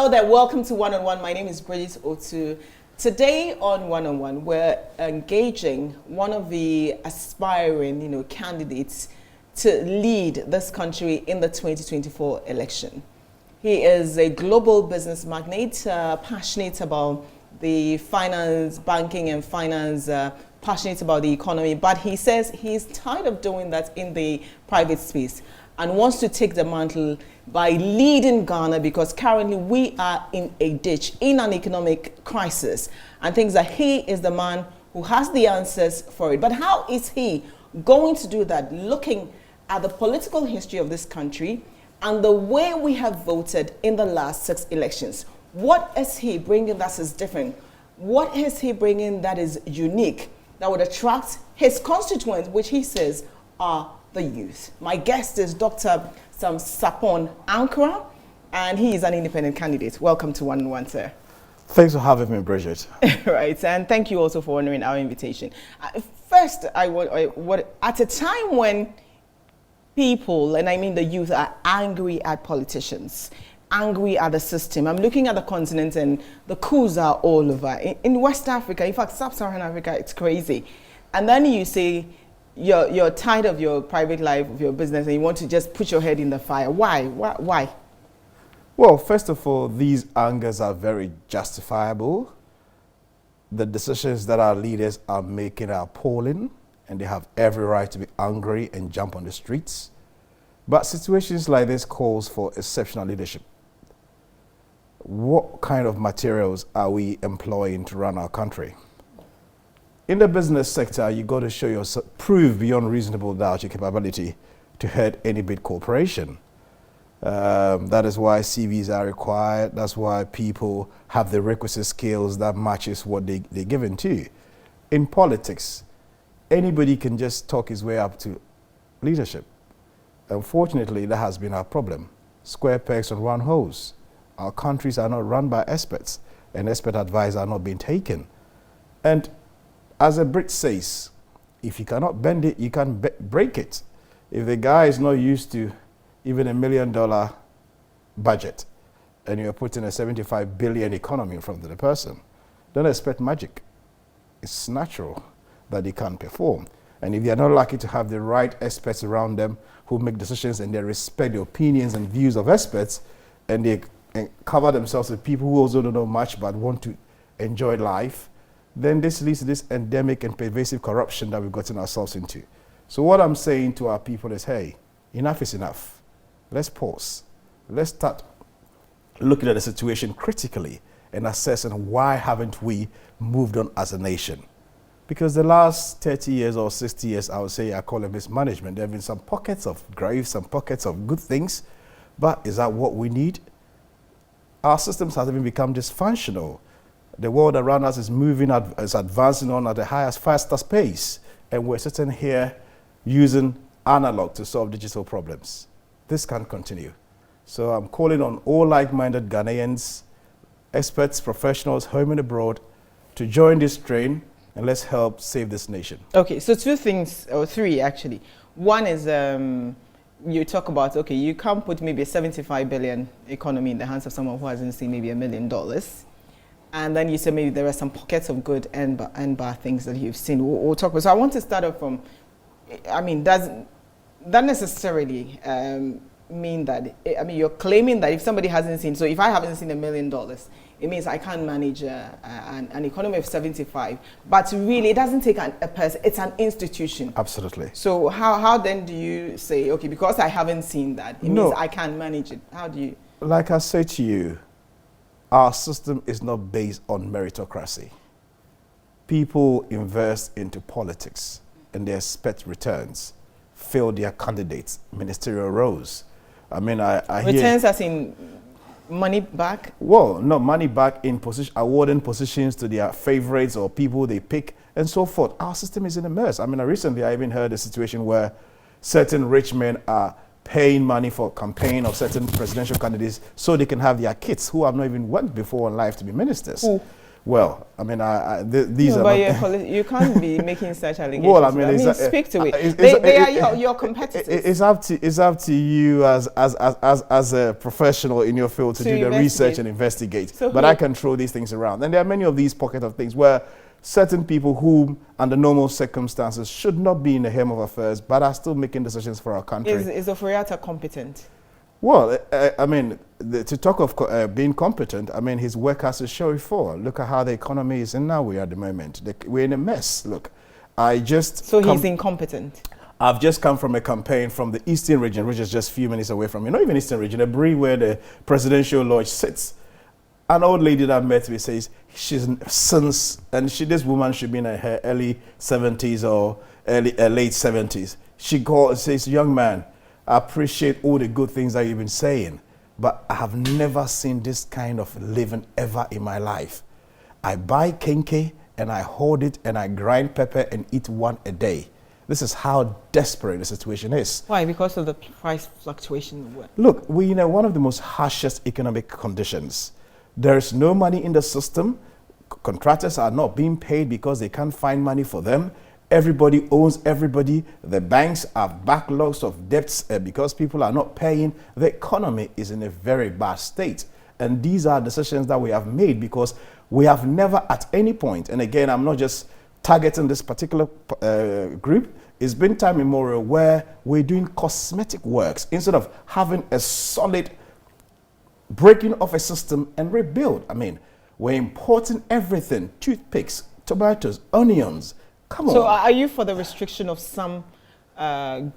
Hello there, welcome to One on One. My name is Bridget Otu. Today on One on One, we're engaging one of the aspiring, candidates to lead this country in the 2024 election. He is a global business magnate, passionate about the finance, banking and finance, passionate about the economy, but he says he's tired of doing that in the private space and wants to take the mantle by leading Ghana, because currently we are in a ditch, in an economic crisis, and thinks that he is the man who has the answers for it. But how is he going to do that, looking at the political history of this country and the way we have voted in the last 6 elections? What is he bringing that is different? What is he bringing that is unique, that would attract his constituents, which he says are the youth? My guest is Dr. SARPONG ANKRAH, and he is an independent candidate. Welcome to One on One, sir. Thanks for having me, Bridget. Right, and thank you also for honoring our invitation. First, at a time when people, and I mean the youth, are angry at politicians, angry at the system. I'm looking at the continent and the coups are all over. In West Africa, in fact, Sub-Saharan Africa, it's crazy. And then you say you're tired of your private life, of your business, and you want to just put your head in the fire. Why? Well, first of all, these angers are very justifiable. The decisions that our leaders are making are appalling, and they have every right to be angry and jump on the streets. But situations like this calls for exceptional leadership. What kind of materials are we employing to run our country? In the business sector, you got to show yourself, prove beyond reasonable doubt your capability to head any big corporation. That is why CVs are required. That's why people have the requisite skills that matches what they're given to. In politics, anybody can just talk his way up to leadership. Unfortunately, that has been our problem. Square pegs and round holes. Our countries are not run by experts, and expert advice are not being taken. And as a Brit says, if you cannot bend it, you can break it. If the guy is not used to even $1 million budget, and you're putting a 75 billion economy in front of the person, don't expect magic. It's natural that they can't perform. And if they are not lucky to have the right experts around them who make decisions and they respect the opinions and views of experts, and they cover themselves with people who also don't know much but want to enjoy life, then this leads to this endemic and pervasive corruption that we've gotten ourselves into. So what I'm saying to our people is, hey, enough is enough. Let's pause. Let's start looking at the situation critically and assessing why haven't we moved on as a nation. Because the last 30 years or 60 years, I would say, I call it mismanagement. There have been some pockets of grave, some pockets of good things, but is that what we need? Our systems have even become dysfunctional. The world around us is moving, is advancing on at the highest, fastest pace, and we're sitting here using analog to solve digital problems. This can't continue. So I'm calling on all like-minded Ghanaians, experts, professionals, home and abroad, to join this train, and let's help save this nation. Okay, so 2 things, or 3 actually. One is you talk about, okay, you can't put maybe a 75 billion economy in the hands of someone who hasn't seen maybe $1 million. And then you say maybe there are some pockets of good and bad things that you've seen. We'll talk about. So I want to start off from, I mean, does that necessarily mean that, I mean, you're claiming that if somebody hasn't seen, so if I haven't seen $1 million, it means I can't manage an economy of 75. But really, it doesn't take a person, it's an institution. Absolutely. So how then do you say, okay, because I haven't seen that, it means I can't manage it? How do you? Like I say to you, our system is not based on meritocracy. People invest into politics and they expect returns, fill their candidates, ministerial roles. I mean, I hear... Returns as in money back? Well, no, money back in position, awarding positions to their favorites or people they pick and so forth. Our system is in a mess. I mean, recently I even heard a situation where certain rich men are paying money for campaign of certain presidential candidates so they can have their kids who have not even worked before in life to be ministers. Well, I mean, these no, are but not... you can't be making such allegations. Well, I mean, speak to it. They are your competitors. It's up to you as a professional in your field to do the research and investigate. So but I can throw these things around. And there are many of these pockets of things where certain people who, under normal circumstances, should not be in the helm of affairs, but are still making decisions for our country. Is Oforiatta competent? Well, I mean, to talk of being competent, I mean, his work has to show it for. Look at how the economy is in now at the moment. We're in a mess. Look, So he's incompetent? I've just come from a campaign from the Eastern region, which is just a few minutes away from me. Not even Eastern region, a Brie where the Presidential Lodge sits. An old lady that met me says this woman should be in her early 70s or late 70s. She says, young man, I appreciate all the good things that you've been saying, but I have never seen this kind of living ever in my life. I buy kenke and I hoard it and I grind pepper and eat one a day. This is how desperate the situation is. Why? Because of the price fluctuation? Look, we're in one of the most harshest economic conditions. There is no money in the system. Contractors are not being paid because they can't find money for them. Everybody owns everybody. The banks have backlogs of debts because people are not paying. The economy is in a very bad state. And these are decisions that we have made because we have never at any point, and again, I'm not just targeting this particular group, it's been time immemorial where we're doing cosmetic works instead of having a solid breaking of a system and rebuild. I mean, we're importing everything, toothpicks, tomatoes, onions. Come on. So are you for the restriction of some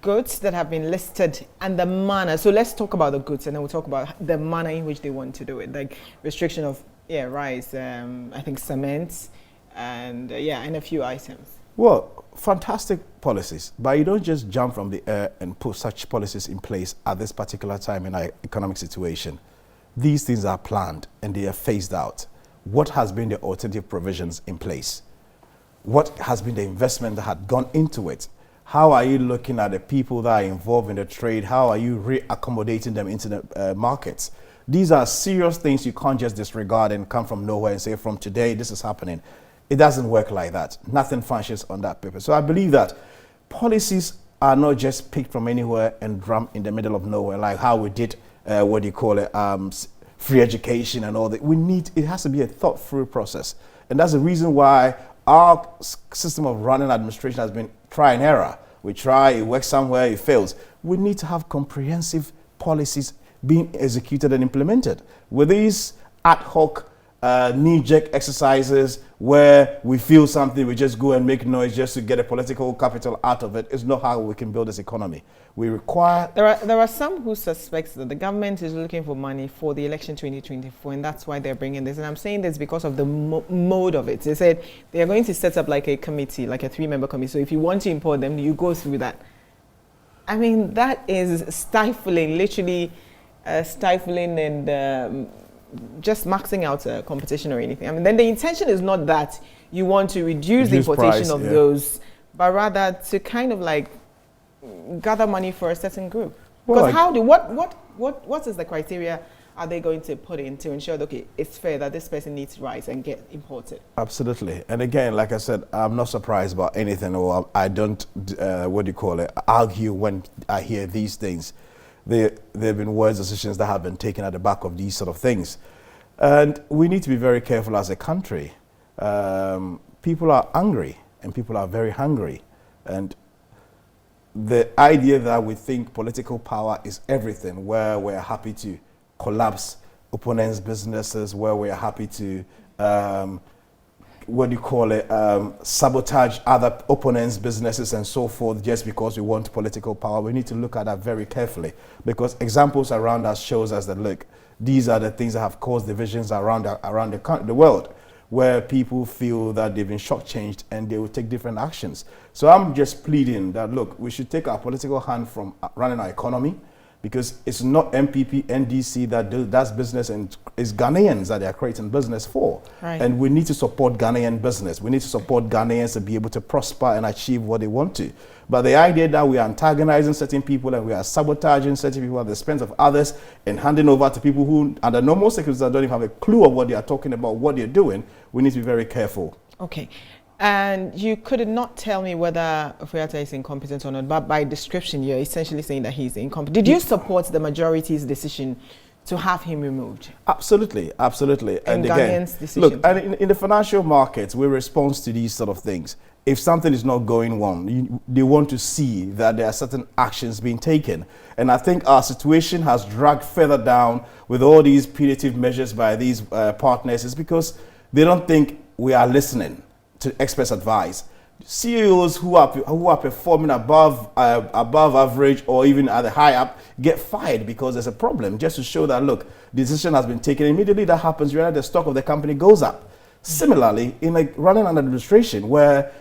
goods that have been listed and the manner? So let's talk about the goods and then we'll talk about the manner in which they want to do it. Like restriction of, rice, I think cement, and and a few items. Well, fantastic policies, but you don't just jump from the air and put such policies in place at this particular time in our economic situation. These things are planned and they are phased out. What has been the alternative provisions in place? What has been the investment that had gone into it? How are you looking at the people that are involved in the trade? How are you re-accommodating them into the markets? These are serious things you can't just disregard and come from nowhere and say, from today, this is happening. It doesn't work like that. Nothing functions on that paper. So I believe that policies are not just picked from anywhere and drummed in the middle of nowhere, like how we did, free education and all that. It has to be a thought-through process. And that's the reason why our system of running administration has been try and error. We try, it works somewhere, it fails. We need to have comprehensive policies being executed and implemented. With these ad hoc knee-jerk exercises where we feel something, we just go and make noise just to get a political capital out of it, it's not how we can build this economy. We require... There are some who suspect that the government is looking for money for the election 2024, and that's why they're bringing this. And I'm saying this because of the mode of it. They said they are going to set up like a committee, like a 3-member committee. So if you want to import them, you go through that. I mean, that is stifling, literally stifling and just maxing out competition or anything. I mean, then the intention is not that you want to reduce the importation of those, but rather to kind of like gather money for a certain group. Because what is the criteria are they going to put in to ensure that, okay, it's fair that this person needs rice and get imported? Absolutely. And again, like I said, I'm not surprised about anything, or I don't, argue when I hear these things. There have been words, decisions that have been taken at the back of these sort of things. And we need to be very careful as a country. People are angry and people are very hungry. And the idea that we think political power is everything, where we're happy to collapse opponents' businesses, where we're happy to, sabotage other opponents' businesses and so forth just because we want political power. We need to look at that very carefully, because examples around us shows us that, look, these are the things that have caused divisions around the world, where people feel that they've been shortchanged and they will take different actions. So I'm just pleading that, look, we should take our political hand from running our economy, because it's not MPP, NDC that does business, and it's Ghanaians that they are creating business for. Right. And we need to support Ghanaian business. We need to support Ghanaians to be able to prosper and achieve what they want to. But the idea that we are antagonizing certain people and we are sabotaging certain people at the expense of others and handing over to people who, under normal circumstances, don't even have a clue of what they are talking about, what they're doing, we need to be very careful. Okay. And you could not tell me whether Ofuyata is incompetent or not, but by description, you're essentially saying that he's incompetent. Did you support the majority's decision to have him removed? Absolutely, absolutely. And again, look, and in the financial markets, we respond to these sort of things. If something is not going well, they want to see that there are certain actions being taken. And I think our situation has dragged further down with all these punitive measures by these partners is because they don't think we are listening to experts' advice. CEOs who are performing above average or even at the high up get fired because there's a problem, just to show that, look, the decision has been taken. Immediately that happens, you realize the stock of the company goes up. Similarly, in running an administration where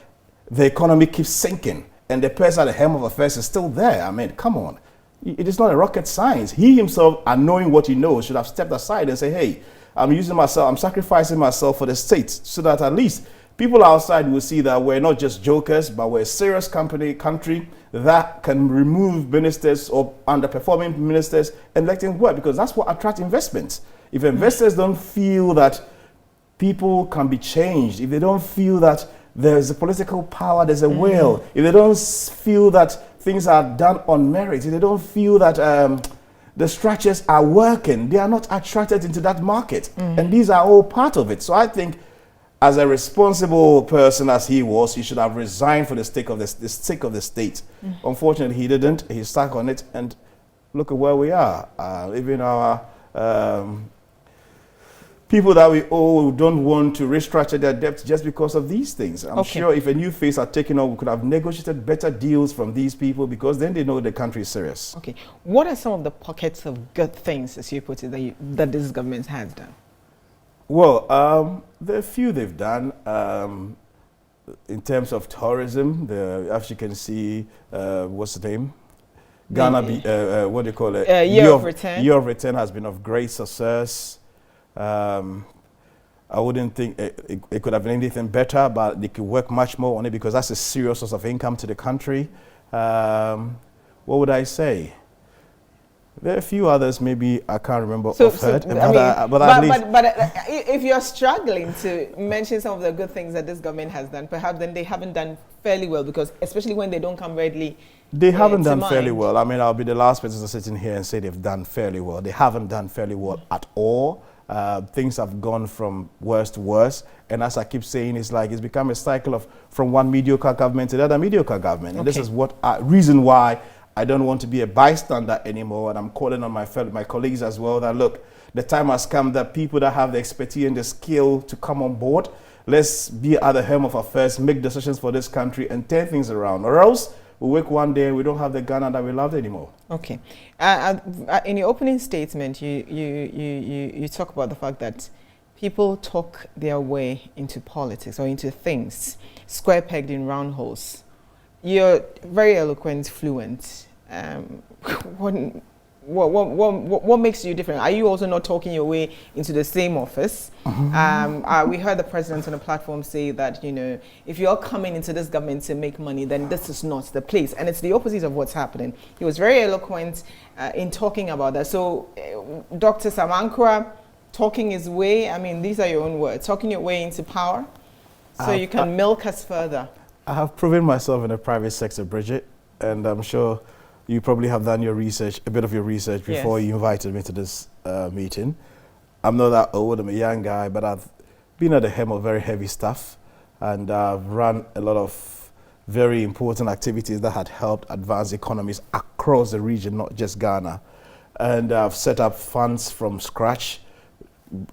the economy keeps sinking and the person at the helm of affairs is still there, I mean, come on. It is not a rocket science. He himself, knowing what he knows, should have stepped aside and say, hey, I'm sacrificing myself for the state so that at least people outside will see that we're not just jokers, but we're a serious country that can remove ministers or underperforming ministers and let them work, because that's what attracts investments. If investors don't feel that people can be changed, if they don't feel that there's a political power, there's a will, if they don't feel that things are done on merit, if they don't feel that the structures are working, they are not attracted into that market. And these are all part of it. So I think, as a responsible person as he was, he should have resigned for the sake of the state. Unfortunately, he didn't. He stuck on it, and look at where we are. Even our people that we owe don't want to restructure their debt just because of these things. I'm sure if a new face had taken over, we could have negotiated better deals from these people, because then they know the country is serious. Okay. What are some of the pockets of good things, as you put it, that this government has done? Well, there are a few they've done. In terms of tourism, as you can see, what's the name? Ghana, what do you call it? Year of Return. Year of Return has been of great success. I wouldn't think it could have been anything better, but they could work much more on it, because that's a serious source of income to the country. What would I say? There are a few others, maybe I can't remember offhand. But if you're struggling to mention some of the good things that this government has done, perhaps then they haven't done fairly well, because especially when they don't come readily. They haven't done fairly well. I mean, I'll be the last person to sit in here and say they've done fairly well. They haven't done fairly well at all. Things have gone from worse to worse. And as I keep saying, it's like it's become a cycle of from one mediocre government to the other mediocre government. And this is what reason why I don't want to be a bystander anymore, and I'm calling on my colleagues as well that, look, the time has come that people that have the expertise and the skill to come on board, let's be at the helm of affairs, make decisions for this country and turn things around, or else we'll wake one day and we don't have the Ghana that we loved anymore. Okay. In your opening statement, you talk about the fact that people talk their way into politics or into things, square pegged in round holes. You're very eloquent, fluent. What makes you different? Are you also not talking your way into the same office? We heard the president on the platform say that, you know, if you're coming into this government to make money, then this is not the place. And it's the opposite of what's happening. He was very eloquent in talking about that. So Dr. Ankrah, talking his way, I mean, these are your own words, talking your way into power so you can milk us further. I have proven myself in the private sector, Bridget, and I'm sure you probably have done your research, a bit of your research before you invited me to this meeting. I'm not that old, I'm a young guy, but I've been at the helm of very heavy stuff, and I've run a lot of very important activities that had helped advance economies across the region, not just Ghana. And I've set up funds from scratch,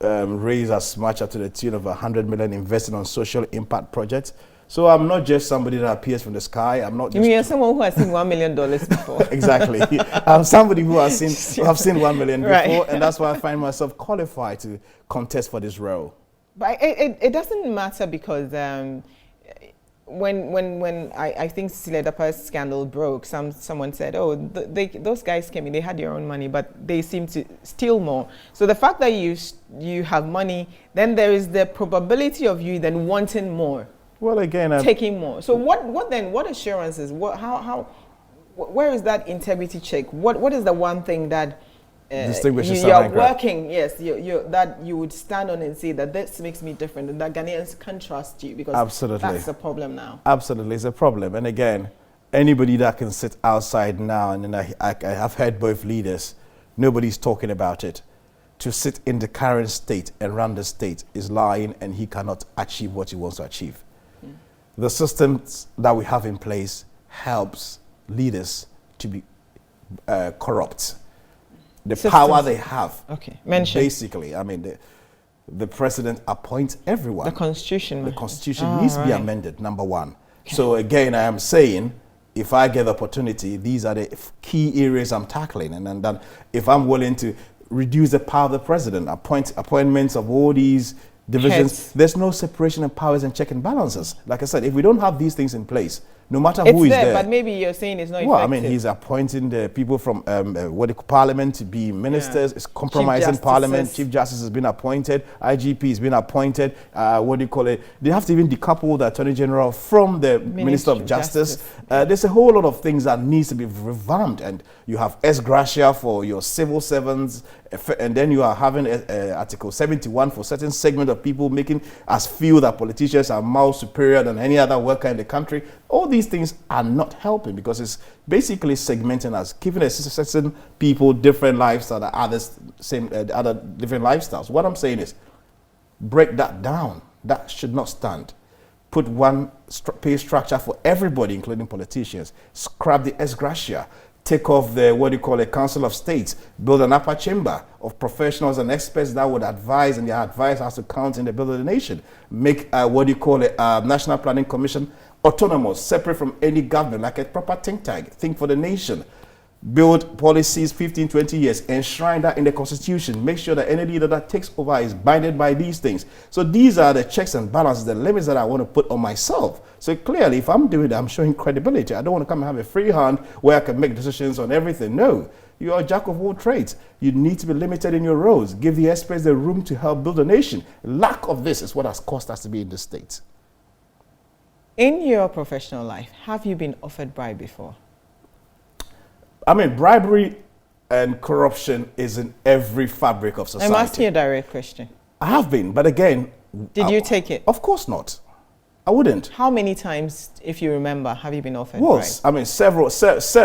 raised as much up to the tune of 100 million invested on social impact projects. So I'm not just somebody that appears from the sky. I'm not. You mean you're someone who has seen $1 million before? Exactly. I'm somebody who has seen $1 million before, and that's why I find myself qualified to contest for this role. But it doesn't matter, because when I think Cecilia Dapa's scandal broke, someone said, oh, those guys came in, they had their own money, but they seem to steal more. So the fact that you have money, then there is the probability of you then wanting more. Well, again, taking more. So what then? What assurances? Where is that integrity check? What is the one thing that you are working? Yes, that you would stand on and say that this makes me different, and that Ghanaians can trust you, because absolutely, that's a problem now. Absolutely, it's a problem. And again, anybody that can sit outside now, and I have heard both leaders, nobody's talking about it. To sit in the current state and run the state is lying, and he cannot achieve what he wants to achieve. The systems that we have in place helps leaders to be corrupt. The power they have. Okay, mention. Basically, I mean, the president appoints everyone. The constitution. The constitution needs to be amended, number one. Okay. So again, I am saying, if I get the opportunity, these are the key areas I'm tackling. And then if I'm willing to reduce the power of the president, appointments of all these divisions, there's no separation of powers and check and balances. Like I said, if we don't have these things in place, no matter who is there. But maybe you're saying it's not effective. Well, I mean, he's appointing the people from Parliament to be ministers. It's compromising Parliament. Chief Justice has been appointed. IGP has been appointed. They have to even decouple the Attorney General from the Minister of Justice. There's a whole lot of things that needs to be revamped. And you have ex gratia for your civil servants. And then you are having Article 71 for certain segment of people, making us feel that politicians are more superior than any other worker in the country. All these things are not helping, because it's basically segmenting us, giving a certain people different lifestyles, other different lifestyles. What I'm saying is, break that down. That should not stand. Put one pay structure for everybody, including politicians. Scrap the ex gratia. Take off the Council of States, build an upper chamber of professionals and experts that would advise, and their advice has to count in the build of the nation. Make National Planning Commission autonomous, separate from any government, like a proper think tank. Think for the nation. Build policies 15, 20 years, enshrine that in the Constitution. Make sure that any leader that takes over is binded by these things. So these are the checks and balances, the limits that I want to put on myself. So clearly, if I'm doing that, I'm showing credibility. I don't want to come and have a free hand where I can make decisions on everything. No, you are a jack of all trades. You need to be limited in your roles. Give the experts the room to help build a nation. Lack of this is what has caused us to be in this state. In your professional life, have you been offered bribe before? I mean, bribery and corruption is in every fabric of society. I'm asking you a direct question. I have been, but again... Did you take it? Of course not. I wouldn't. How many times, if you remember, have you been offered bribe? I mean, several times.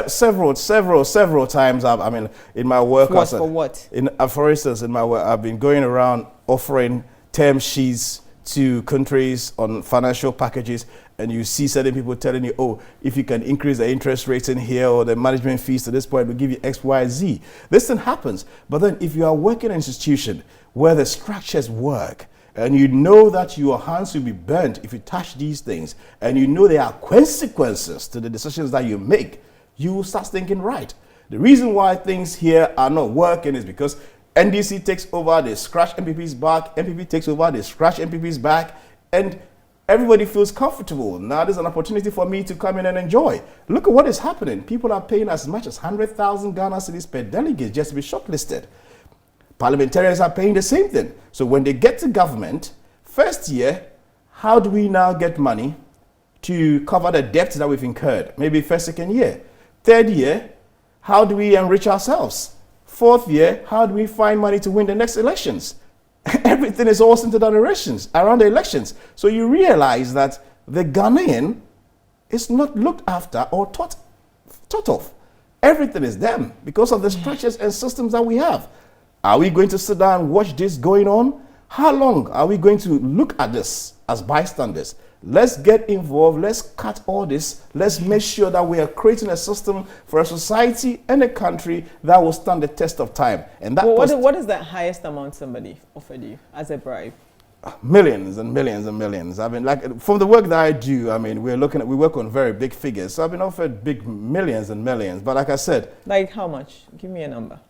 I mean, in my work... For what? For instance, in my work, I've been going around offering term sheets to countries on financial packages, and you see certain people telling you, oh, if you can increase the interest rates in here or the management fees to this point, we'll give you X, Y, Z. This thing happens. But then if you are working in an institution where the structures work, and you know that your hands will be burnt if you touch these things, and you know there are consequences to the decisions that you make, you will start thinking right. The reason why things here are not working is because NDC takes over, they scratch MPP's back, MPP takes over, they scratch MPP's back, and everybody feels comfortable. Now there's an opportunity for me to come in and enjoy. Look at what is happening. People are paying as much as 100,000 Ghana cedis per delegate just to be shortlisted. Parliamentarians are paying the same thing. So when they get to government, first year, how do we now get money to cover the debts that we've incurred? Maybe first, second year. Third year, how do we enrich ourselves? Fourth year, how do we find money to win the next elections? Everything is all centered on around the elections. So you realize that the Ghanaian is not looked after or thought of. Everything is them because of the structures and systems that we have. Are we going to sit down and watch this going on? How long are we going to look at this as bystanders? Let's get involved. Let's cut all this. Let's make sure that we are creating a system for a society and a country that will stand the test of time. And that what is the highest amount somebody offered you as a bribe? Millions and millions and millions. I mean, like from the work that I do, I mean, we work on very big figures. So I've been offered big millions and millions. But like I said, like how much? Give me a number.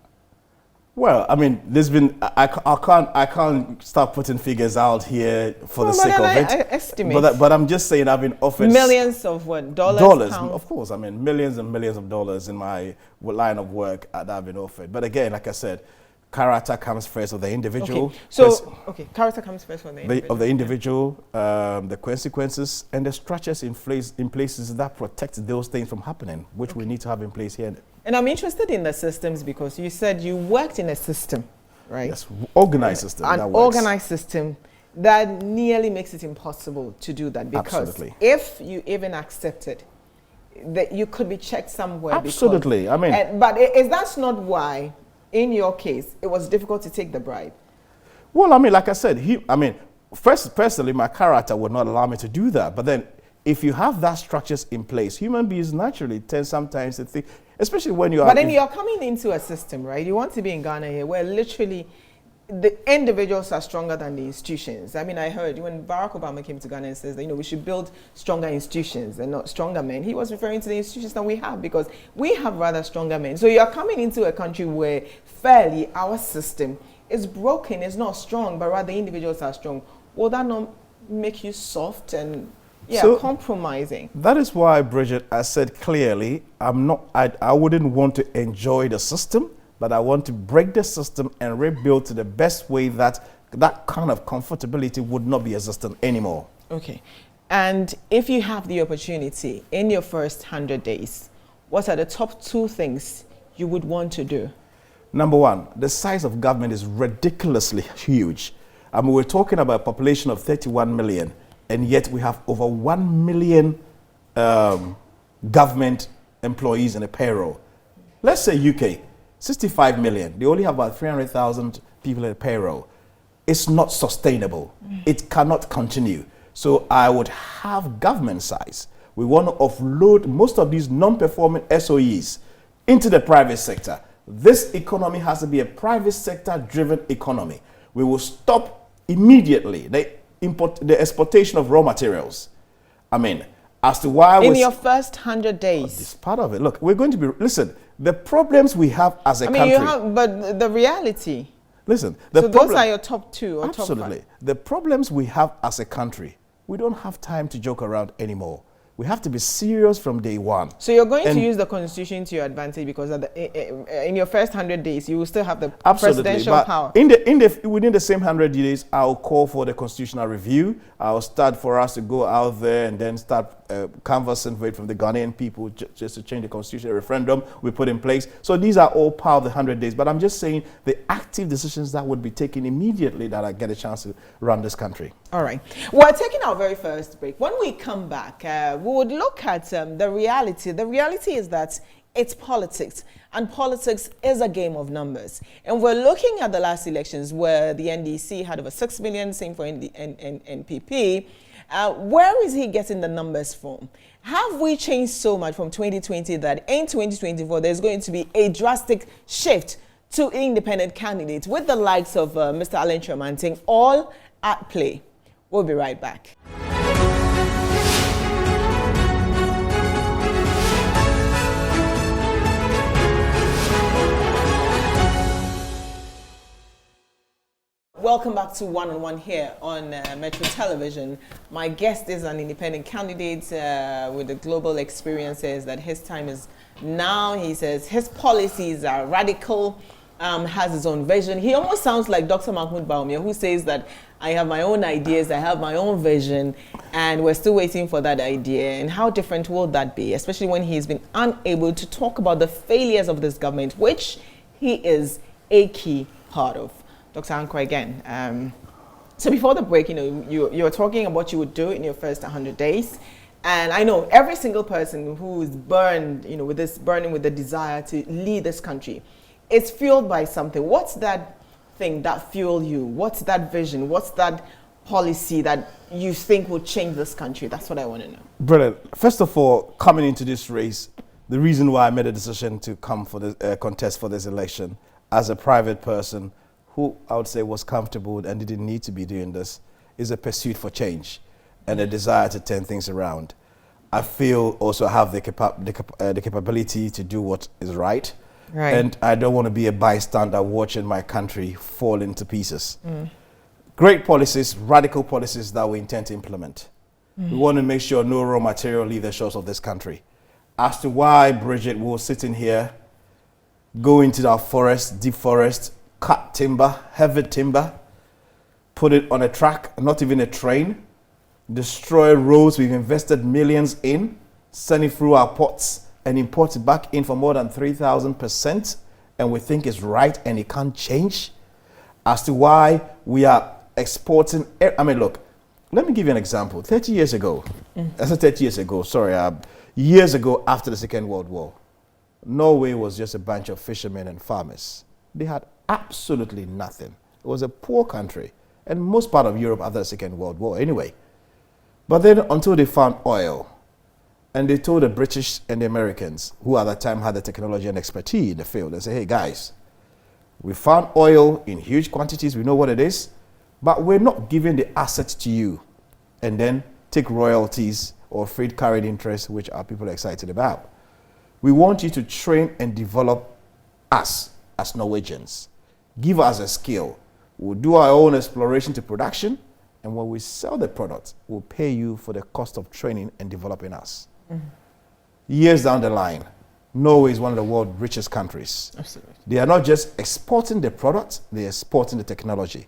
Well, I mean, there's been, I can't start putting figures out here for the sake of it. Estimate. But I'm just saying I've been offered millions of what? Dollars, Pounds? of course. I mean, millions and millions of dollars in my line of work that I've been offered. But again, like I said, character comes first of the individual. Okay. So, character comes first of the individual. Of the individual, the consequences, and the structures in places that protect those things from happening, which we need to have in place here. And I'm interested in the systems because you said you worked in a system, right? Yes, organized system. An organized system that nearly makes it impossible to do that, because Absolutely. if you even accepted that you could be checked somewhere. Absolutely. Because, I mean, but is that not why, in your case, it was difficult to take the bribe? Well, I mean, like I said, personally, my character would not allow me to do that. But then, if you have that structures in place, human beings naturally tend sometimes to think, especially when you are. But then you're coming into a system, right? You want to be in Ghana here, where literally the individuals are stronger than the institutions. I mean, I heard when Barack Obama came to Ghana and says that, we should build stronger institutions and not stronger men. He was referring to the institutions that we have, because we have rather stronger men. So you're coming into a country where fairly our system is broken, it's not strong, but rather individuals are strong. Will that not make you soft and compromising? That is why, Bridget, I said clearly, I wouldn't want to enjoy the system, but I want to break the system and rebuild to the best way that kind of comfortability would not be existent anymore. Okay. And if you have the opportunity in your first 100 days, what are the top 2 things you would want to do? Number one, the size of government is ridiculously huge. I mean, we're talking about a population of 31 million, and yet we have over 1 million government employees in a payroll. Let's say UK, 65 million. They only have about 300,000 people in a payroll. It's not sustainable. It cannot continue. So I would have government size. We want to offload most of these non-performing SOEs into the private sector. This economy has to be a private sector driven economy. We will stop immediately the exportation of raw materials. I mean, as to why in your first 100 days. It's part of it. Look, we're going to be, listen, the problems we have as a country. But the reality. Listen, those are your top 2 or absolutely. top 5. The problems we have as a country, we don't have time to joke around anymore. We have to be serious from day one. So you're going to use the constitution to your advantage, because in your first 100 days, you will still have the presidential power. Within the same 100 days, I'll call for the constitutional review. I'll start for us to go out there and then start canvassing from the Ghanaian people just to change the constitution. A referendum we put in place. So these are all part of the 100 days. But I'm just saying the active decisions that would be taken immediately that I get a chance to run this country. All right. We're taking our very first break. When we come back, we would look at the reality. The reality is that it's politics, and politics is a game of numbers. And we're looking at the last elections where the NDC had over 6 million, same for NPP. Where is he getting the numbers from? Have we changed so much from 2020 that in 2024 there's going to be a drastic shift to independent candidates with the likes of Mr. Kyerematen all at play? We'll be right back. Welcome back to One on One here on Metro Television. My guest is an independent candidate with the global experiences that his time is now. He says his policies are radical, has his own vision. He almost sounds like Dr. Mahmoud Bawumia, who says that I have my own ideas, I have my own vision, and we're still waiting for that idea. And how different will that be, especially when he's been unable to talk about the failures of this government, which he is a key part of. Dr. Ankrah again. So before the break, you were talking about what you would do in your first 100 days. And I know every single person who is burned, burning with the desire to lead this country, it's fueled by something. What's that thing that fuels you? What's that vision? What's that policy that you think will change this country? That's what I want to know. Brilliant. First of all, coming into this race, the reason why I made a decision to come for the contest for this election as a private person who I would say was comfortable and didn't need to be doing this, is a pursuit for change and a desire to turn things around. I feel also I have the capability to do what is right. Right. And I don't want to be a bystander watching my country fall into pieces. Great policies, radical policies that we intend to implement. We want to make sure no raw material leave the shores of this country. As to why Bridget will sit in here, go into our forest, deep forest, cut timber, heavy timber, put it on a track, not even a train, destroy roads we've invested millions in, send it through our ports and import it back in for more than 3,000%, and we think it's right and it can't change. As to why we are exporting, I mean, look, let me give you an example. 30 years ago, I said 30 years ago, sorry, years ago after the Second World War, Norway was just a bunch of fishermen and farmers. They had absolutely nothing. It was a poor country, and most part of Europe after the Second World War anyway. But then until they found oil, and they told the British and the Americans, who at that time had the technology and expertise in the field, they said, hey guys, we found oil in huge quantities, we know what it is, but we're not giving the assets to you and then take royalties or free carried interest, which our people are excited about. We want you to train and develop us as Norwegians. Give us a skill. We'll do our own exploration to production, and when we sell the product, we'll pay you for the cost of training and developing us. Years down the line, Norway is one of the world's richest countries. Absolutely. They are not just exporting the product, they're exporting the technology.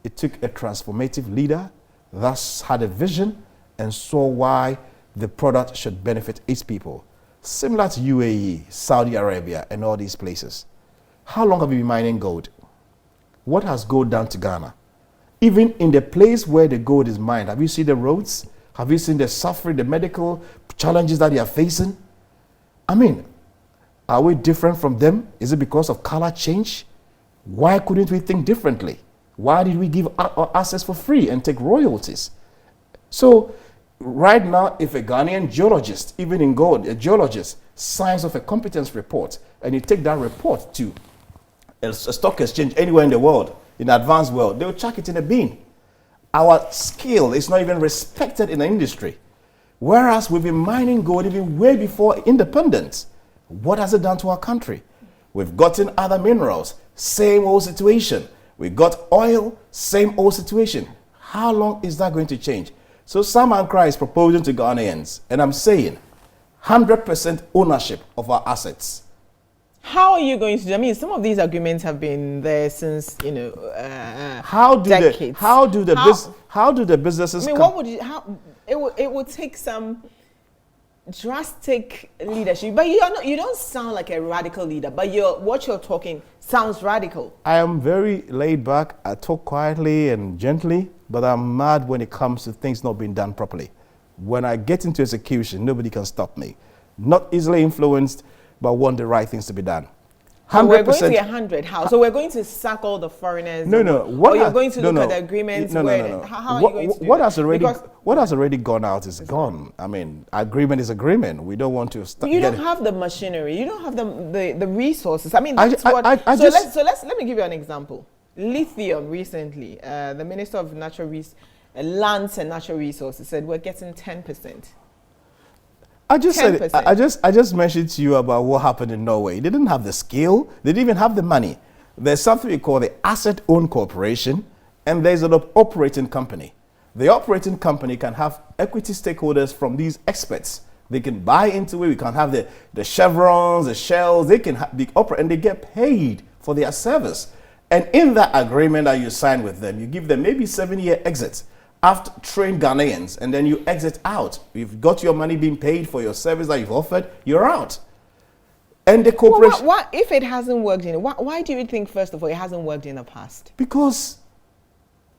It took a transformative leader, thus had a vision, and saw why the product should benefit its people. Similar to UAE, Saudi Arabia, and all these places. How long have you been mining gold? What has gold done to Ghana? Even in the place where the gold is mined, have you seen the roads? Have you seen the suffering, the medical challenges that they are facing? I mean, are we different from them? Is it because of color change? Why couldn't we think differently? Why did we give our assets for free and take royalties? So right now, if a Ghanaian geologist, even in gold, a geologist, signs off a competence report, and you take that report to a stock exchange anywhere in the world, in the advanced world, they'll chuck it in a bin. Our skill is not even respected in the industry. Whereas we've been mining gold even way before independence. What has it done to our country? We've gotten other minerals, same old situation. We got oil, same old situation. How long is that going to change? So SARPONG ANKRAH is proposing to Ghanaians, and I'm saying 100% ownership of our assets. How are you going to do? I mean, some of these agreements have been there since, decades. How do the businesses? I mean, what would you? It would take some drastic leadership. But you don't sound like a radical leader. But what you're talking sounds radical. I am very laid back. I talk quietly and gently, but I'm mad when it comes to things not being done properly. When I get into execution, nobody can stop me. Not easily influenced, but want the right things to be done. 100%. So we're going to get 100. How? So we're going to sack all the foreigners? No. Or you're going to look at the agreements? No. How are you going to do that? What has already gone out is gone. I mean, agreement is agreement. We don't want to start. You don't have the machinery. You don't have the resources. I mean, let me give you an example. Lithium recently, the Minister of Lands and Natural Resources said we're getting 10%. I just mentioned to you about what happened in Norway. They didn't have the skill. They didn't even have the money. There's something we call the asset-owned corporation, and there's an operating company. The operating company can have equity stakeholders from these experts. They can buy into it. We can have the Chevrons, the Shells. They can operate, and they get paid for their service. And in that agreement that you sign with them, you give them maybe 7-year exits. After train Ghanaians, and then you exit out. You've got your money being paid for your service that you've offered, you're out. And the corporation... What if it hasn't worked why do you think, first of all, it hasn't worked in the past? Because,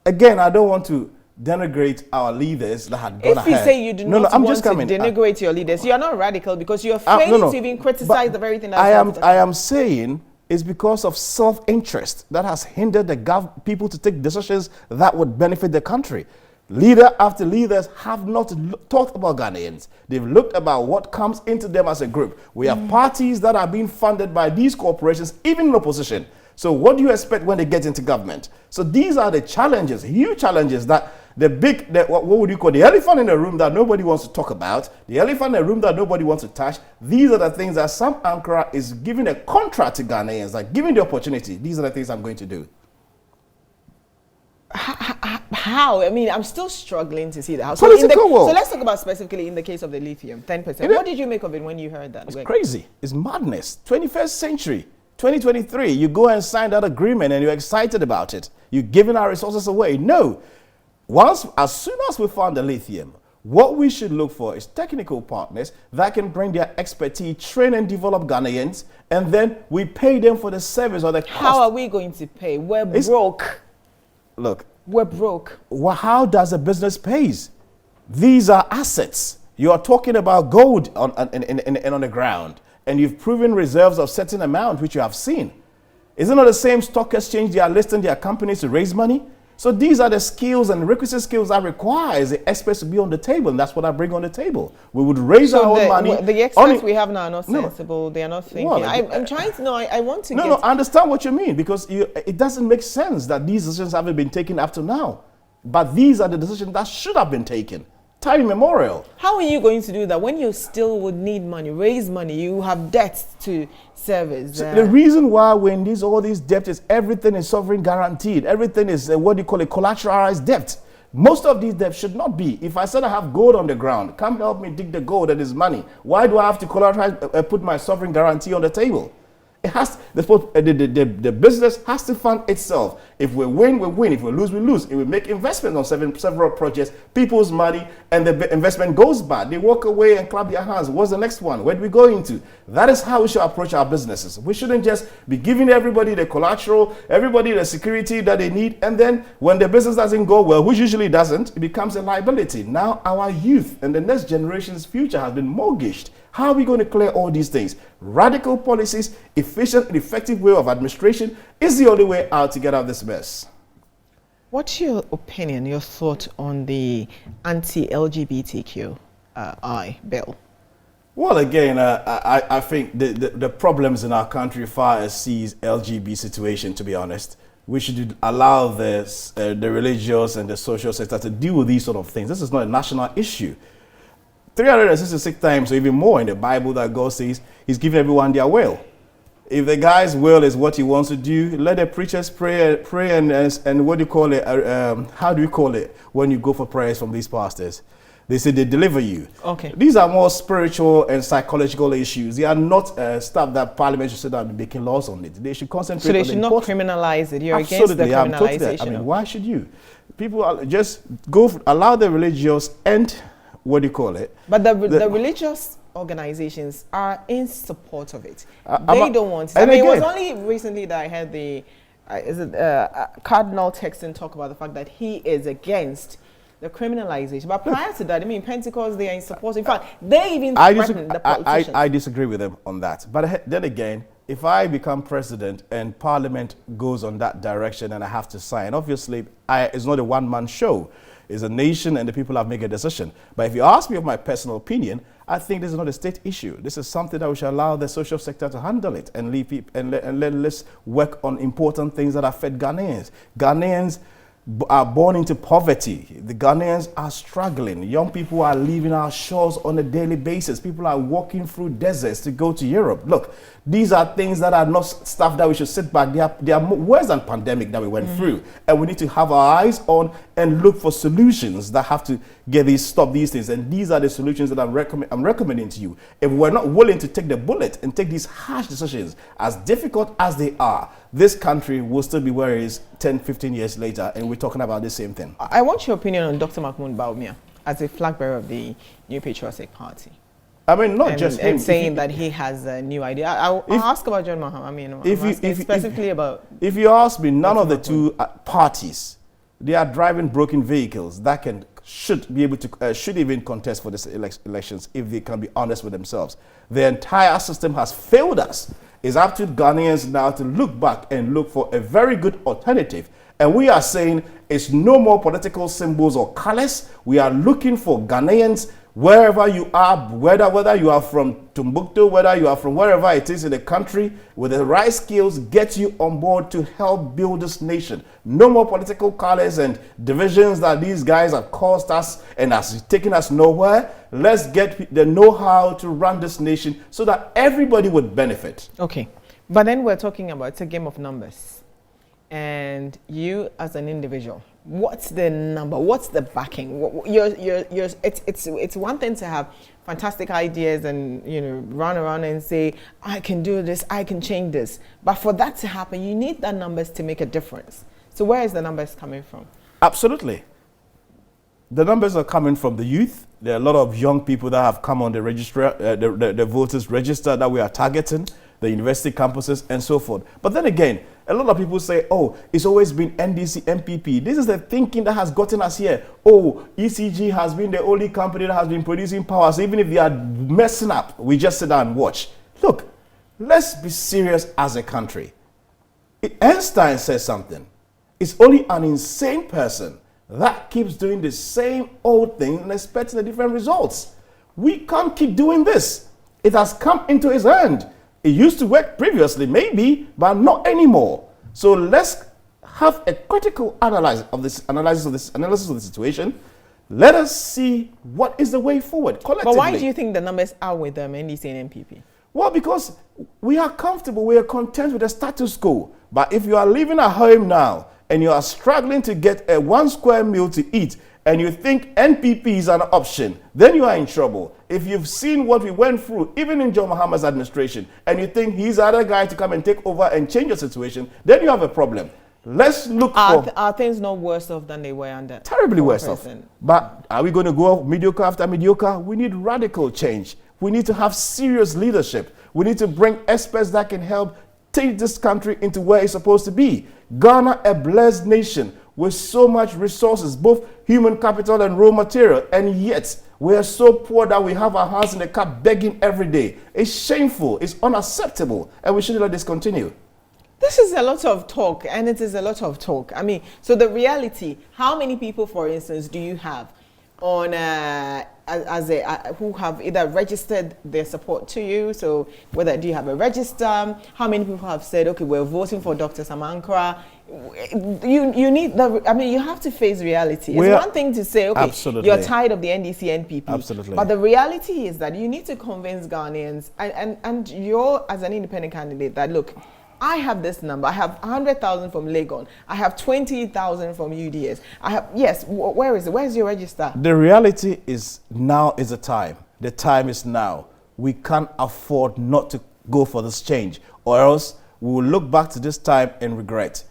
again, I don't want to denigrate our leaders that had gone ahead. If you say you do not want to denigrate your leaders, you're not radical because you're failing to even criticize the very thing that I am saying it's because of self-interest that has hindered the people to take decisions that would benefit the country. Leader after leaders have not talked about Ghanaians. They've looked about what comes into them as a group. We have parties that are being funded by these corporations, even in opposition. So what do you expect when they get into government? So these are the challenges, huge challenges that what would you call the elephant in the room that nobody wants to talk about, the elephant in the room that nobody wants to touch. These are the things that SARPONG ANKRAH is giving a contract to Ghanaians, like giving the opportunity. These are the things I'm going to do. How? I mean, I'm still struggling to see that. So let's talk about specifically in the case of the lithium, 10%. What did you make of it when you heard that? It's crazy. It's madness. 21st century, 2023. You go and sign that agreement and you're excited about it. You're giving our resources away. No. As soon as we found the lithium, what we should look for is technical partners that can bring their expertise, train and develop Ghanaians, and then we pay them for the service or the cost. How are we going to pay? We're broke. Look. We're broke. Well, how does a business pay? These are assets. You are talking about gold on the ground, and you've proven reserves of certain amount, which you have seen. Is it not the same stock exchange they are listing their companies to raise money? So these are the skills and requisite skills that requires the experts to be on the table, and that's what I bring on the table. We would raise our own money. The experts we have now are not sensible. They are not thinking. Well, I'm trying to know. I want to No, I understand what you mean, because it doesn't make sense that these decisions haven't been taken up to now. But these are the decisions that should have been taken. Time immemorial. How are you going to do that when you still would need money, raise money, you have debts to service? So the reason why when all these debt is everything is sovereign guaranteed, everything is what you call a collateralized debt. Most of these debts should not be. If I said I have gold on the ground, come help me dig the gold that is money. Why do I have to collateralize, put my sovereign guarantee on the table? It has the business has to fund itself. If we win, we win. If we lose, we lose. If we make investments on several projects, people's money, and the investment goes bad, they walk away and clap their hands. What's the next one? Where do we go into? That is how we should approach our businesses. We shouldn't just be giving everybody the collateral, everybody the security that they need, and then when the business doesn't go well, which usually doesn't, it becomes a liability. Now our youth and the next generation's future has been mortgaged. How are we going to clear all these things? Radical policies, efficient and effective way of administration is the only way out to get out of this mess. What's your opinion, your thought on the anti-LGBTQ bill? Well, again, I think the problems in our country far exceeds LGBT situation, to be honest. We should allow the religious and the social sector to deal with these sort of things. This is not a national issue. 366 times or even more in the Bible that God says he's giving everyone their will. If the guy's will is what he wants to do, let the preachers pray and what do you call it? How do you call it when you go for prayers from these pastors? They say they deliver you. Okay. These are more spiritual and psychological issues. They are not stuff that Parliament should sit down and be making laws on it. They should concentrate on So they should not criminalize it. You're Absolutely, against the criminalization. Totally. I mean, why should you? People just allow the religious and what do you call it? But the religious organizations are in support of it. They don't want it. I mean, it was only recently that I heard Cardinal Texton talk about the fact that he is against the criminalization. But prior to that, I mean, Pentecost, they are in support. In fact, they even threatened the politicians. I disagree with them on that. But then again, if I become president and Parliament goes on that direction and I have to sign, obviously, it's not a one-man show. It's a nation and the people have made a decision. But if you ask me of my personal opinion, I think this is not a state issue. This is something that we should allow the social sector to handle it and leave people and let's work on important things that affect Ghanaians. Ghanaians are born into poverty. The Ghanaians are struggling. Young people are leaving our shores on a daily basis. People are walking through deserts to go to Europe. Look, these are things that are not stuff that we should sit back. They are worse than pandemic that we went through. And we need to have our eyes on and look for solutions that have to stop these things. And these are the solutions that I'm recommending to you. If we're not willing to take the bullet and take these harsh decisions, as difficult as they are, this country will still be where it is 10, 15 years later, and we're talking about the same thing. I want your opinion on Dr. Mahmoud Bawumia as a flag bearer of the New Patriotic Party. I mean, not just him. And saying that he has a new idea. I'll ask about John Mahama. I mean, specifically about... If you ask me, none of the two parties, they are driving broken vehicles that should even contest for this elections if they can be honest with themselves. The entire system has failed us. It's up to Ghanaians now to look back and look for a very good alternative. And we are saying it's no more political symbols or colors. We are looking for Ghanaians Wherever you are, whether you are from Timbuktu, whether you are from wherever it is in the country, with the right skills, get you on board to help build this nation. No more political colors and divisions that these guys have caused us and has taken us nowhere. Let's get the know-how to run this nation so that everybody would benefit. Okay, but then we're talking about it's a game of numbers, and you as an individual. What's the number? What's the backing? It's one thing to have fantastic ideas and run around and say I can do this, I can change this. But for that to happen, you need the numbers to make a difference. So where is the numbers coming from? Absolutely. The numbers are coming from the youth. There are a lot of young people that have come on the register, the voters register that we are targeting, the university campuses and so forth. But then again, a lot of people say, oh, it's always been NDC, MPP. This is the thinking that has gotten us here. Oh, ECG has been the only company that has been producing power. So even if they are messing up, we just sit down and watch. Look, let's be serious as a country. Einstein says something. It's only an insane person that keeps doing the same old thing and expecting the different results. We can't keep doing this. It has come into his hand. It used to work previously, maybe, but not anymore. So let's have a critical analysis of the situation. Let us see what is the way forward collectively. But why do you think the numbers are with NDC and MPP? Well, because we are comfortable, we are content with the status quo. But if you are living at home now and you are struggling to get a 1 square meal to eat, and you think NPP is an option, then you are in trouble. If you've seen what we went through, even in John Mahama's administration, and you think he's the other guy to come and take over and change the situation, then you have a problem. Let's look for... Are things not worse off than they were under? Terribly worse off. But are we going to go mediocre after mediocre? We need radical change. We need to have serious leadership. We need to bring experts that can help take this country into where it's supposed to be. Ghana, a blessed nation with so much resources, both human capital and raw material, and yet we are so poor that we have our hands in the cup begging every day. It's shameful, it's unacceptable, and we shouldn't let this continue. This is a lot of talk, and it is a lot of talk. I mean, so the reality, how many people, for instance, do you have on who have either registered their support to you? So whether do you have a register? How many people have said, okay, we're voting for Dr. Sam Ankrah? You need the, I mean, you have to face reality. It's one thing to say, okay, absolutely, you're tired of the NDC, NPP. Absolutely. But the reality is that you need to convince Ghanaians, and you're as an independent candidate that, look, I have this number. I have 100,000 from Legon. I have 20,000 from UDS. I have, yes, where is it? Where's your register? The reality is now is the time. The time is now. We can't afford not to go for this change, or else we will look back to this time and regret.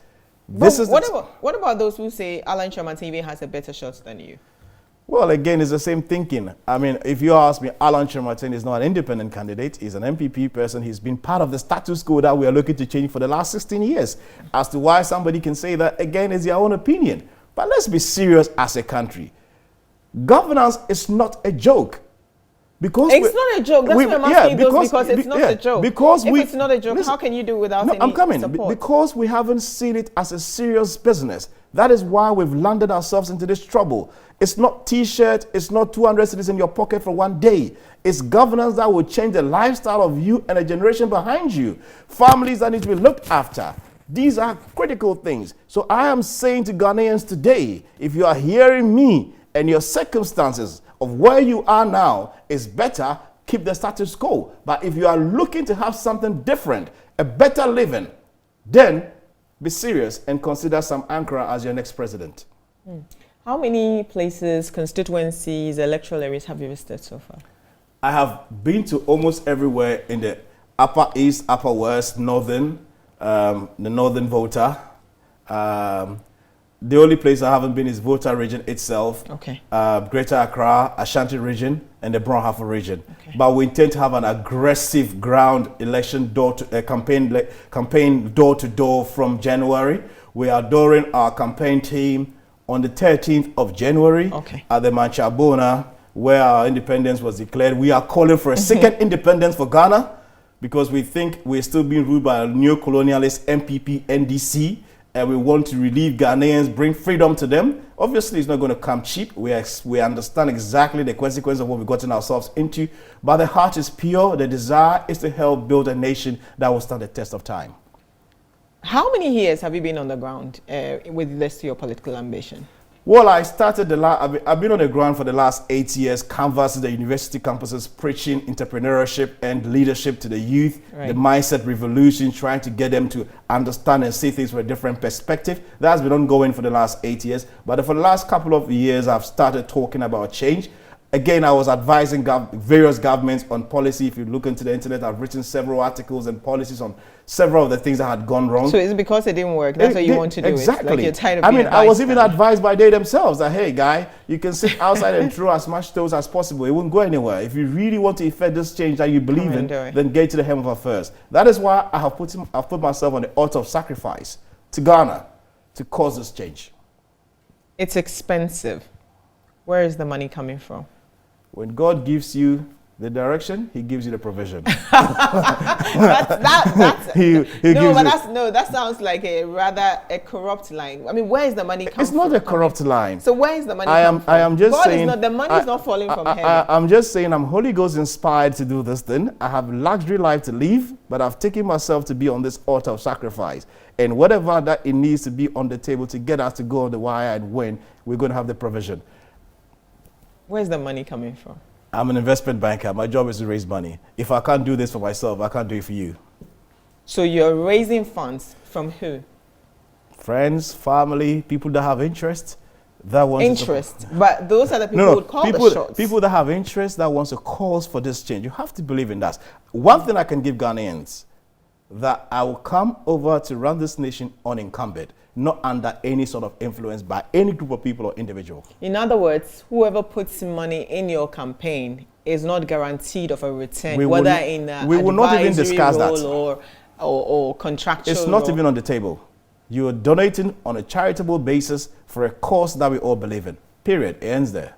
What about those who say Alan Kyerematen has a better shot than you? Well, again, it's the same thinking. I mean, if you ask me, Alan Kyerematen is not an independent candidate. He's an MPP person. He's been part of the status quo that we are looking to change for the last 16 years. As to why somebody can say that, again, is their own opinion. But let's be serious as a country. Governance is not a joke. Because it's not a joke. That's why I'm asking because it's not a joke. Because if it's not a joke, how can you do without any support? Because we haven't seen it as a serious business. That is why we've landed ourselves into this trouble. It's not T-shirt, it's not 200 cedis in your pocket for one day. It's governance that will change the lifestyle of you and a generation behind you. Families that need to be looked after. These are critical things. So I am saying to Ghanaians today, if you are hearing me and your circumstances of where you are now is better, keep the status quo. But if you are looking to have something different, a better living, then be serious and consider Sam Ankrah as your next president. How many places, constituencies, electoral areas have you visited so far? I have been to almost everywhere in the Upper East, Upper West, Northern, the Northern Volta. The only place I haven't been is Volta region itself, okay. Greater Accra, Ashanti region, and the Brong-Ahafo region. Okay. But we intend to have an aggressive ground election campaign door-to-door from January. We are doing our campaign team on the 13th of January at the Manchabona, where our independence was declared. We are calling for a second independence for Ghana because we think we're still being ruled by a neo-colonialist MPP, NDC, and we want to relieve Ghanaians, bring freedom to them, obviously it's not going to come cheap. We understand exactly the consequence of what we've gotten ourselves into, but the heart is pure. The desire is to help build a nation that will stand the test of time. How many years have you been on the ground with this to your political ambition? Well, I started I've been on the ground for the last 8 years, canvassing the university campuses, preaching entrepreneurship and leadership to the youth, the mindset revolution, trying to get them to understand and see things from a different perspective. That's been ongoing for the last 8 years. But for the last couple of years, I've started talking about change. Again, I was advising various governments on policy. If you look into the internet, I've written several articles and policies on several of the things that had gone wrong. So it's because it didn't work. That's what you want to do. Exactly. Like you're tired of being I was even advised by they themselves that, hey, guy, you can sit outside and throw as much stones as possible. It won't go anywhere. If you really want to effect this change that you believe in, then get to the hem of affairs. That is why I've put myself on the altar of sacrifice to Ghana to cause this change. It's expensive. Where is the money coming from? When God gives you the direction, He gives you the provision. That sounds like a corrupt line. I mean, where is the money coming from? It's not a corrupt line. So where is the money coming from? I am just saying. The money is not falling from heaven. I'm just saying I'm Holy Ghost inspired to do this thing. I have luxury life to live, but I've taken myself to be on this altar of sacrifice. And whatever that it needs to be on the table to get us to go on the wire and win, we're going to have the provision. Where's the money coming from? I'm an investment banker. My job is to raise money. If I can't do this for myself, I can't do it for you. So you're raising funds from who? Friends, family, people that have interest. But those are the people who would call the shots. People that have interest, that wants a cause for this change. You have to believe in that. One thing I can give Ghanaians, that I will come over to run this nation unencumbered, not under any sort of influence by any group of people or individual. In other words, whoever puts money in your campaign is not guaranteed of a return, we will not even discuss that. Or contractual. It's not even on the table. You are donating on a charitable basis for a cause that we all believe in. Period. It ends there.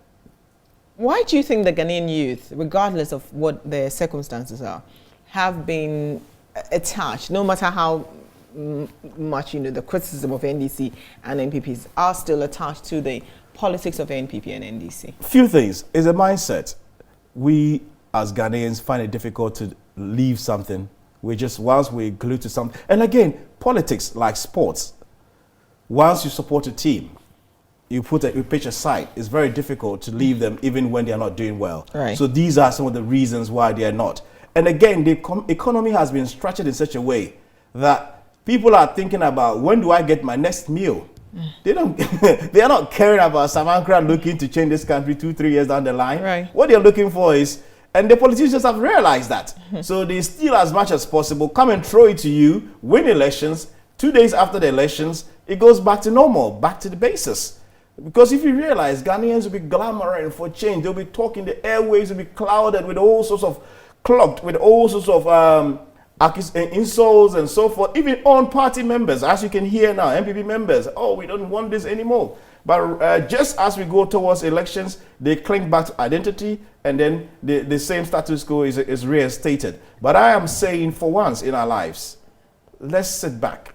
Why do you think the Ghanaian youth, regardless of what their circumstances are, have been attached, no matter how much the criticism of NDC and NPPs are still attached to the politics of NPP and NDC? Few things. It's a mindset. We as Ghanaians find it difficult to leave something. Once we're glued to something. And again, politics, like sports, once you support a team, you pitch aside, it's very difficult to leave them even when they're not doing well. Right. So these are some of the reasons why they are not. And again, the economy has been structured in such a way that people are thinking about, when do I get my next meal? They are not caring about SARPONG ANKRAH looking to change this country 2-3 years down the line. Right. What they're looking for is, and the politicians have realized that. So they steal as much as possible, come and throw it to you, win elections. 2 days after the elections, it goes back to normal, back to the basis. Because if you realize, Ghanaians will be clamoring for change. They'll be talking, the airways will be clouded with all sorts of, clogged with all sorts of insults and so forth. Even on party members, as you can hear now, MPP members, oh, we don't want this anymore. But just as we go towards elections, they cling back to identity, and then the same status quo is reinstated. But I am saying, for once in our lives, let's sit back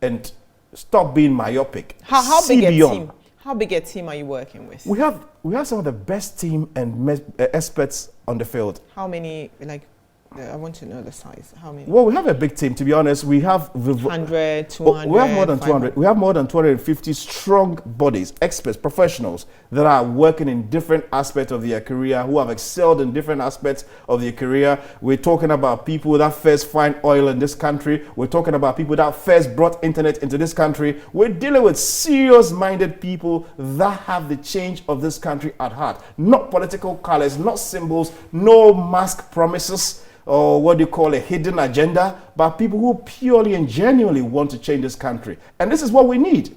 and stop being myopic. How big a team are you working with? We have some of the best team and experts on the field. How many, I want to know the size. How many? Well, we have a big team, to be honest. We have 100, 200. We have more than 200. We have more than 250 strong bodies, experts, professionals that are working in different aspects of their career, who have excelled in different aspects of their career. We're talking about people that first find oil in this country. We're talking about people that first brought internet into this country. We're dealing with serious-minded people that have the change of this country at heart. Not political colors, not symbols, no mask promises, or what do you call a hidden agenda, but people who purely and genuinely want to change this country. And this is what we need.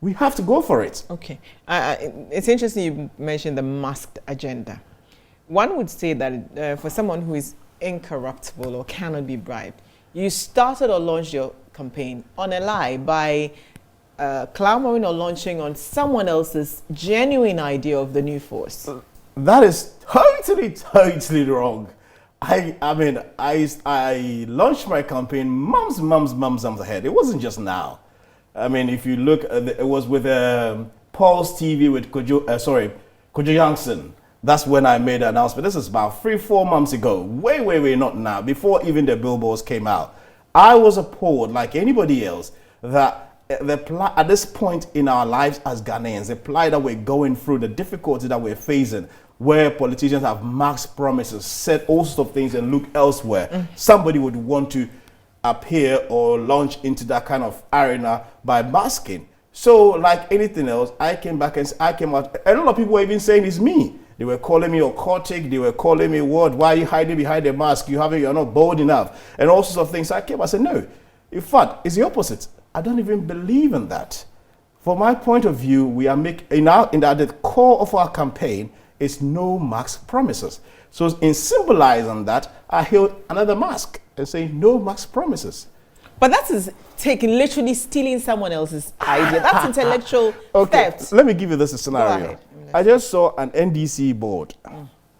We have to go for it. Okay. It's interesting you mentioned the masked agenda. One would say that for someone who is incorruptible or cannot be bribed, you started or launched your campaign on a lie by clamoring or launching on someone else's genuine idea of the new force. That is totally wrong. I launched my campaign months ahead. It wasn't just now. I mean, if you look, it was with Paul's TV with Kojo Youngson. That's when I made the announcement. This is about 3-4 months ago. Way not now. Before even the billboards came out. I was appalled, like anybody else, that at this point in our lives as Ghanaians, the plight that we're going through, the difficulty that we're facing, where politicians have maxed promises, said all sorts of things and look elsewhere, somebody would want to appear or launch into that kind of arena by masking. So, like anything else, I came back and I came out. A lot of people were even saying it's me. They were calling me occultic. They were calling me what? Why are you hiding behind the mask? You're not bold enough, and all sorts of things. So I came. I said no. In fact, it's the opposite. I don't even believe in that. From my point of view, we are making at the core of our campaign is no mask promises. So in symbolizing that, I held another mask and saying no mask promises. But that is literally stealing someone else's idea. That's intellectual theft. Let me give you this scenario. I just saw an NDC board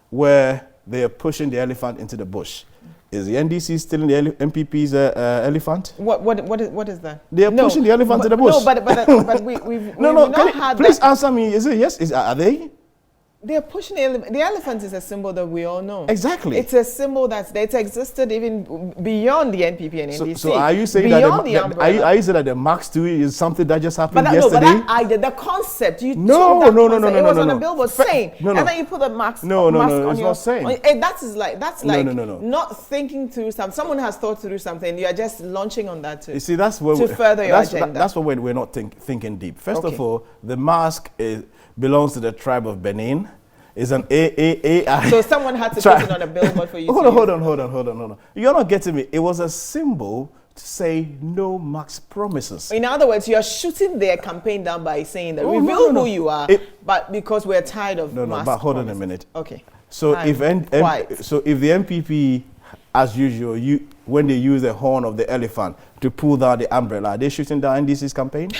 where they are pushing the elephant into the bush. Is the NDC stealing the MPP's elephant? What is that? They are pushing the elephant to the bush. No, but we've not had please that. Answer me. Is it yes? Are they? They're pushing the elephant is a symbol that we all know. Exactly. It's a symbol that's existed even beyond the NPP and NDC. So are you saying beyond are you saying that the Max 2 is something that just happened yesterday? No, but that idea, the concept, you no, took that no, concept. no, It was on no. a billboard saying, and then you put the mask on it's your... not saying. That's like not thinking through something. Someone has thought through something, you are just launching on that you see, that's where to further your agenda. That's where we're not thinking deep. First of all, the mask belongs to the tribe of Benin. Is an AI. So someone had to put it on a billboard for you. Hold on. You're not getting me. It was a symbol to say no max promises. In other words, you're shooting their campaign down by saying that reveal who you are, but because we're tired of but hold on a minute. Okay. So if the MPP, as usual, when they use the horn of the elephant to pull down the umbrella, are they shooting down NDC's campaign?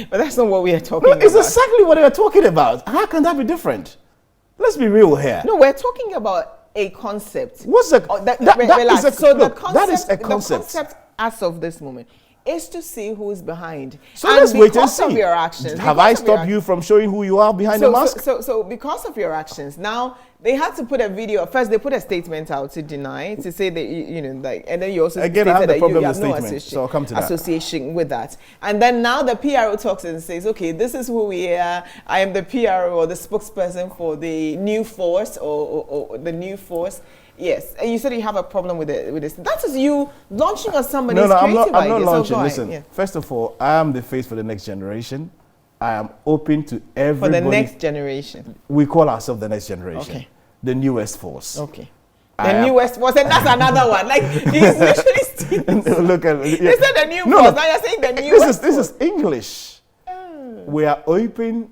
But that's not what we are talking about. It's exactly what we are talking about. How can that be different? Let's be real here. No, we're talking about a concept. What's the that is a concept. The concept as of this moment is to see who is behind. So let's wait and see. Because of your actions. Have I stopped you from showing who you are behind the mask? So because of your actions, now they had to put a video. First, they put a statement out to deny, to say that and then you also again, I have the problem with no statement, so I'll come to that. Association with that. And then now the PRO talks and says, okay, this is who we are. I am the PRO or the spokesperson for the new force or the new force. Yes, and you said you have a problem with this. That is you launching on somebody's creative idea. I'm not launching. So listen, first of all, I am the face for the next generation. I am open to everybody. For the next generation. We call ourselves the next generation. Okay. The newest force. Okay. The newest force, and that's another one. Like he's literally stealing. Look at They said the new force. Now you're saying the newest. This is English. We are open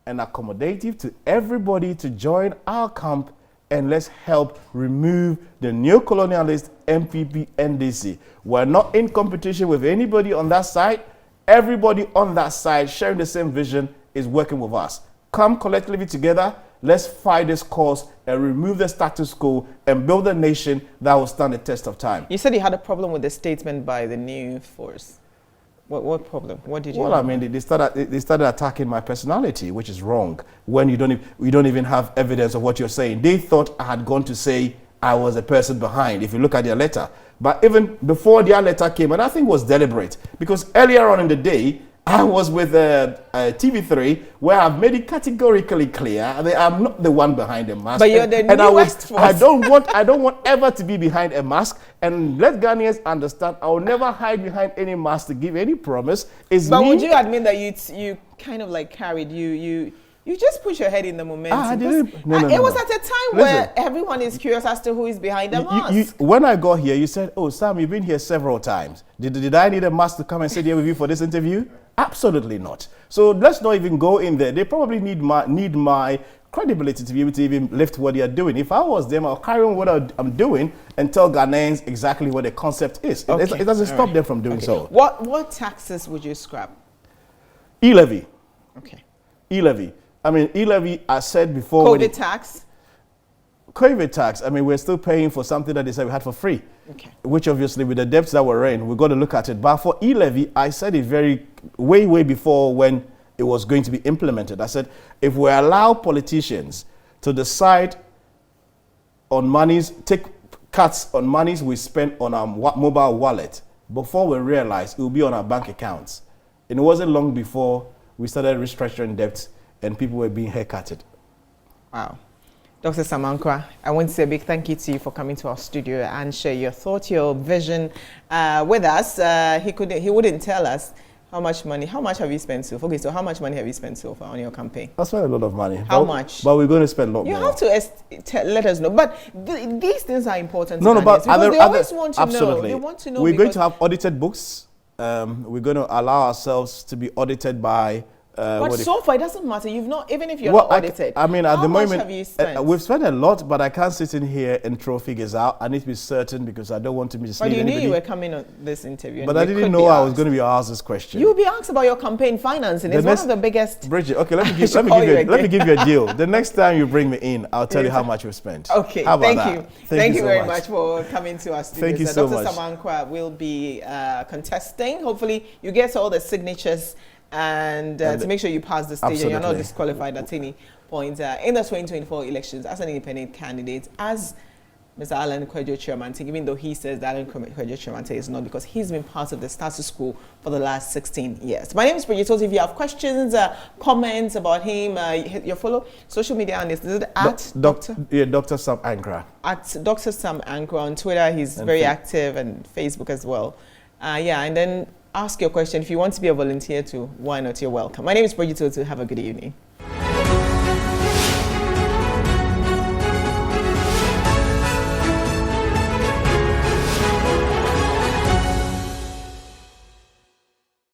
and accommodative to everybody to join our camp. And let's help remove the neo-colonialist MPP NDC. We're not in competition with anybody on that side. Everybody on that side sharing the same vision is working with us. Come collectively together. Let's fight this cause and remove the status quo and build a nation that will stand the test of time. You said you had a problem with the statement by the new force. What problem? What did you? Well, I mean, they started attacking my personality, which is wrong. When you don't even have evidence of what you're saying. They thought I had gone to say I was a person behind. If you look at their letter, but even before their letter came, and I think it was deliberate because earlier on in the day I was with TV3 where I've made it categorically clear that I'm not the one behind the mask. But you're the newest force. I don't want ever to be behind a mask. And let Ghanaians understand, I will never hide behind any mask to give any promise. But would you admit that you kind of like carried you just put your head in the momentum? I didn't. No. It was at a time where everyone is curious as to who is behind the mask. When I got here, you said, "Oh, Sam, you've been here several times. Did I need a mask to come and sit here with you for this interview?" Absolutely not. So let's not even go in there. They probably need my credibility to be able to even lift what they are doing. If I was them, I'll carry on what I'm doing and tell Ghanaians exactly what the concept is. Okay. It doesn't stop them from doing so. What taxes would you scrap? E-levy. Okay. E-levy. I mean, e-levy, I said before. COVID tax? COVID tax, I mean, we're still paying for something that they said we had for free. Okay. Which obviously with the debts that we're in, we've got to look at it. But for e-levy, I said it way before when it was going to be implemented. I said, if we allow politicians to decide on monies, take cuts on monies we spend on our mobile wallet, before we realize it will be on our bank accounts. And it wasn't long before we started restructuring debts and people were being haircutted. Wow. Dr. Sam Ankrah, I want to say a big thank you to you for coming to our studio and share your thought, your vision with us. He wouldn't tell us how much have you spent so far? Okay, so how much money have you spent so far on your campaign? I spent a lot of money. How much? But we're going to spend a lot more. You have to let us know. But these things are important to because they always want to absolutely. know. They want to know. We're going to have audited books. We're going to allow ourselves to be audited by... but so far, it doesn't matter. You've not, even if you're not audited. I mean, at the moment, how much have you spent? We've spent a lot, but I can't sit in here and throw figures out. I need to be certain because I don't want to mislead anybody. But you knew you were coming on this interview. But I didn't know I was going to be asked this question. You'll be asked about your campaign financing. It's one of the biggest. Bridget, okay, let me give you a deal. The next time you bring me in, I'll tell you how much we've spent. Okay, how about thank you. Thank you so very much for coming to our studio. Thank you so much. Dr. Sam Ankrah will be contesting. Hopefully, you get all the signatures. And to make sure you pass the stage absolutely. And you're not disqualified at any point in the 2024 elections as an independent candidate, as Mr. Alan Kyerematen, even though he says that Alan Kyerematen is not, because he's been part of the status quo for the last 16 years. My name is Presidental. If you have questions, comments about him, your follow social media on this. Is it at Dr. Sam Ankrah? At Dr. Sam Ankrah on Twitter. He's very active, and Facebook as well. And then ask your question. If you want to be a volunteer too, why not? You're welcome. My name is Presidental. Have a good evening.